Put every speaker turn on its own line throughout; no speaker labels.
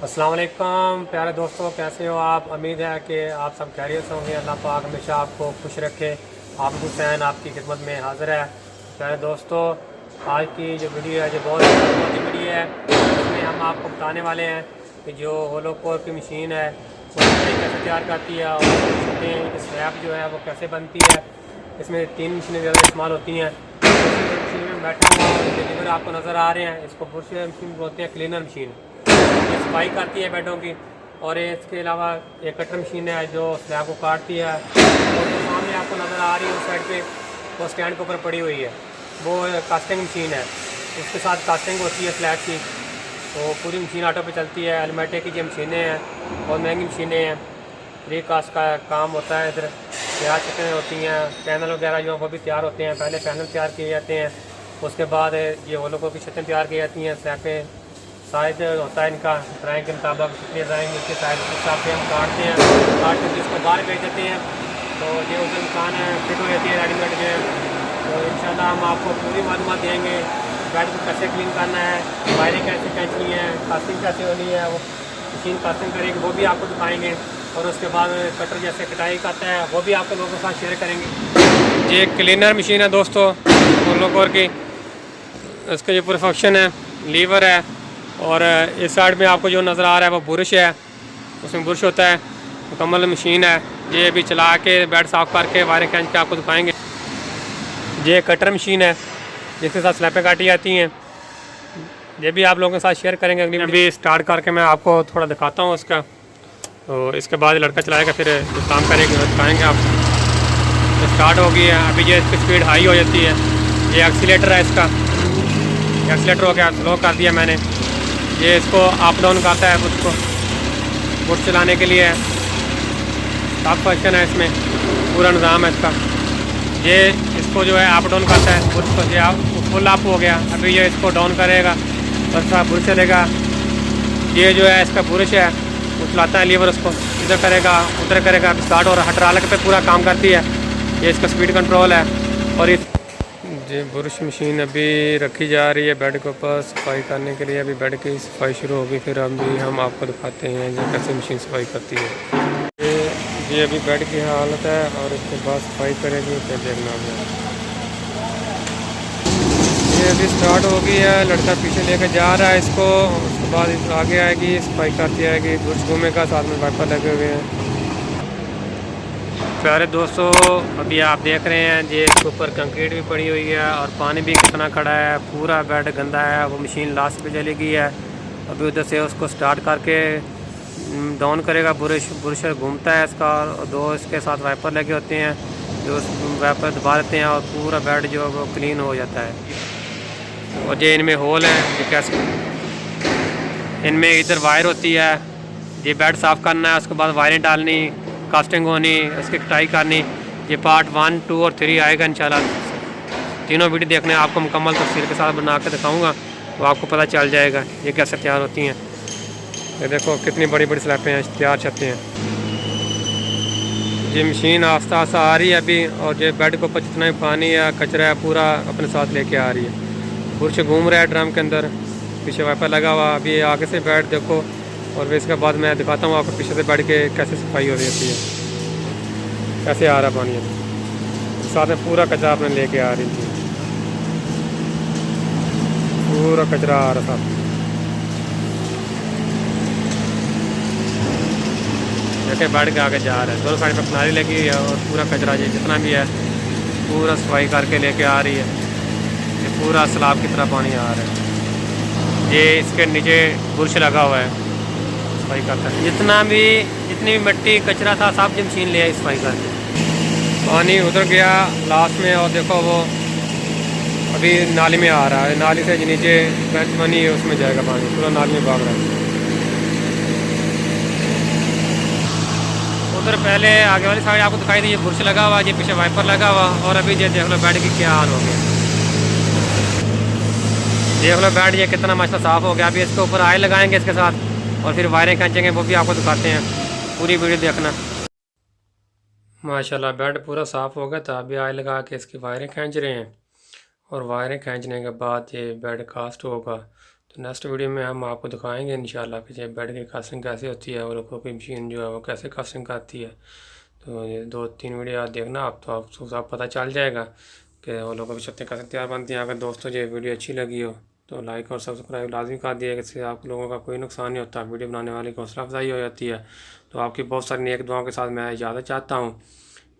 अस्सलाम वालेकुम प्यारे दोस्तों, कैसे हो आप। उम्मीद है कि आप सब खैरियत से होंगे। अल्लाह पाक हमेशा आपको खुश रखे। आप हुसैन आपकी खिदमत में हाज़िर है। प्यारे दोस्तों, आज की जो वीडियो है जो बहुत ही वीडियो है। इसमें हम आपको बताने वाले हैं कि जो होलो कोर की मशीन है वो कैसे तैयार करती है और स्लैब जो है वो कैसे बनती है। इसमें 3 मशीनें ज़्यादा इस्तेमाल होती हैं। मशीन में बैठा हुआ डिलीवर आपको नज़र आ रहे हैं, इसको बुरश मशीन बोलते हैं, क्लीनर मशीन। ये सफाई करती है बेडों की। और इसके अलावा एक कटर मशीन है जो स्लैब को काटती है। और जो सामने आपको नज़र आ रही है उस साइड पे वो स्टैंड के ऊपर पड़ी हुई है, वो कास्टिंग मशीन है। उसके साथ कास्टिंग होती है स्लैब की। तो पूरी मशीन ऑटो पे चलती है। एलमेटिक की जो मशीनें हैं बहुत महंगी मशीनें हैं। फ्री कास्ट का काम होता है। इधर तैयार छतें होती हैं, पैनल वगैरह जो वो भी तैयार होते हैं। पहले पैनल तैयार किए जाते हैं, उसके बाद ये होलो कोर की छतें तैयार की जाती हैं। स्लैबें साइज होता है इनका ड्राइंग के मुताबिक, कितने ड्राइंग इसके साइज के हिसाब से हम काटते हैं। काट के इसको बाहर भेज देते हैं। तो ये उधर दुकान है, फिट हो जाती है रेडीमेड में। तो इंशाल्लाह हम आपको पूरी मालूमात देंगे बेड को कैसे क्लीन करना है, वायरें कैसे खींचनी है, कास्टिंग कैसे होनी है, वो मशीन कास्टिंग करेगी वो भी आपको दिखाएंगे। और उसके बाद कटर जैसे कटाई करता है वो भी आपको लोगों के साथ शेयर करेंगे। ये क्लीनर मशीन है दोस्तों होलो कोर की। इसका जो पूरा फंक्शन है, लीवर है और इस साइड में आपको जो नज़र आ रहा है वो बुरश है, उसमें बुरश होता है। मुकम्मल मशीन है। ये अभी चला के बेड साफ़ करके वायरें खींच के आपको दिखाएंगे। ये कटर मशीन है जिसके साथ स्लैपें काटी जाती हैं। ये भी आप लोगों के साथ शेयर करेंगे। अभी स्टार्ट करके मैं आपको थोड़ा दिखाता हूँ उसका। तो इसके बाद लड़का चलाएगा, फिर जो काम करेगा दिखाएँगे आप। तो स्टार्ट हो गई है अभी। ये इसकी स्पीड हाई हो जाती है। ये एक्सीलेटर है इसका, एक्सीलेटर हो गया, स्लो कर दिया मैंने। ये इसको अप डाउन करता है, उसको बुट चलाने के लिए सब फंक्शन है इसमें, पूरा निज़ाम है इसका। ये इसको जो है अप डाउन करता है बुट को। ये फुल अप हो गया, अभी ये इसको डाउन करेगा और थोड़ा बुरश चलेगा। ये जो है इसका बुरश है, वो चलाता है लीवर, उसको इधर करेगा उधर करेगा, स्टार्ट और हाइड्रोलिक पे पूरा काम करती है। ये इसका स्पीड कंट्रोल है। और इस जी बुरश मशीन अभी रखी जा रही है बेड के ऊपर सफाई करने के लिए। अभी बेड की सफाई शुरू होगी, फिर अभी हम आपको दिखाते हैं ये कैसे मशीन सफाई करती है। ये अभी बेड की हालत है और इसके बाद सफाई करेगी, फिर देखना होगा। ये अभी स्टार्ट हो गई है, लड़का पीछे लेकर जा रहा है इसको। उसके बाद आगे आएगी, सफाई करती आएगी, बुरश घूमेगा, साथ में वाइपर लगे हुए हैं। प्यारे दोस्तों, अभी आप देख रहे हैं ये इसके ऊपर कंक्रीट भी पड़ी हुई है और पानी भी कितना खड़ा है, पूरा बेड गंदा है। वो मशीन लास्ट पे चली गई है। अभी उधर से उसको स्टार्ट करके डाउन करेगा। बुरश बुरश घूमता है इसका और 2 इसके साथ वाइपर लगे होते हैं जो वाइपर दबा देते हैं और पूरा बेड जो है वो क्लीन हो जाता है। और ये इनमें होल हैं, ये कैसे इनमें इधर वायर होती है। ये बेड साफ़ करना है, उसके बाद वायरें डालनी, कास्टिंग होनी, उसकी कटाई करनी। ये पार्ट 1, 2 और 3 आएगा इंशाल्लाह। तीनों वीडियो देखने आपको मुकम्मल तफसील के साथ बना के दिखाऊंगा, तो आपको पता चल जाएगा ये कैसे तैयार होती हैं। ये देखो कितनी बड़ी बड़ी स्लैपें हैं, तैयार छतें हैं। ये मशीन आस्ता आस्ता आ रही है अभी, और ये बेड के ऊपर जितना भी पानी है कचरा है पूरा अपने साथ लेके आ रही है। बुरश घूम रहा है ड्रम के अंदर, पीछे वाइपर लगा हुआ। अभी आगे से बेड देखो और फिर इसके बाद मैं दिखाता हूँ आपको पीछे से बैठ के कैसे सफाई हो रही होती है, कैसे आ रहा पानी है। साथ में पूरा कचरा अपने लेके आ रही थी, पूरा कचरा आ रहा था। देखिए बैठ के आगे जा रहा है, दोनों साइड पर किनारी लगी हुई है और पूरा कचरा ये जितना भी है पूरा सफाई करके लेके आ रही है। ये पूरा सैलाब की तरह पानी आ रहा है। ये इसके नीचे बुरश लगा हुआ है, सफाई करता है। जितनी भी मिट्टी कचरा था सब जो मशीन ले आई सफाई करके। पानी उधर गया लास्ट में और देखो वो अभी नाली में आ रहा है। नाली से नीचे बेंच बनी है उसमें जाएगा पानी, पूरा नाली में भाग रहा है। उधर पहले आगे वाली साइड आपको दिखाई दी, ये बुरश लगा हुआ, ये पीछे वाइपर लगा हुआ। और अभी ये देख लो बेड की क्या हाल हो गया, देख लो बेड ये कितना माशाल्लाह साफ़ हो गया। अभी इसके ऊपर आयल लगाएंगे इसके साथ और फिर वायरें खींचेंगे, वो भी आपको दिखाते हैं, पूरी वीडियो देखना। माशाल्लाह बेड पूरा साफ़ हो गया था। अभी आयल लगा के इसकी वायरें खींच रहे हैं और वायरें खींचने के बाद ये बेड कास्ट होगा। तो नेक्स्ट वीडियो में हम आपको दिखाएंगे इंशाल्लाह कि जब बेड की कास्टिंग कैसे होती है और लोगों की मशीन जो है वो कैसे कास्टिंग करती है। तो ये 2-3 वीडियो आप देखना, आप तो आपको सब पता चल जाएगा कि वो लोगों की छतें कैसे तैयार बनती हैं। अगर दोस्तों ये वीडियो अच्छी लगी हो तो लाइक और सब्सक्राइब लाजमी कर दिया, इससे आप लोगों का कोई नुकसान नहीं होता, वीडियो बनाने वाले की हौसला अफजाई हो जाती है। तो आपकी बहुत सारी नेक दुआओं के साथ मैं इजाज़त चाहता हूँ।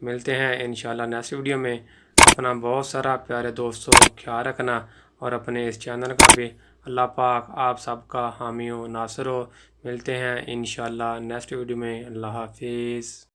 मिलते हैं इंशाल्लाह नेक्स्ट वीडियो में। अपना बहुत सारा प्यारे दोस्तों ख्याल रखना और अपने इस चैनल का भी अल्लाह पाक आप सबका हामी हो नासर हो। मिलते हैं इंशाल्लाह नेक्स्ट वीडियो में। अल्लाह हाफिज़।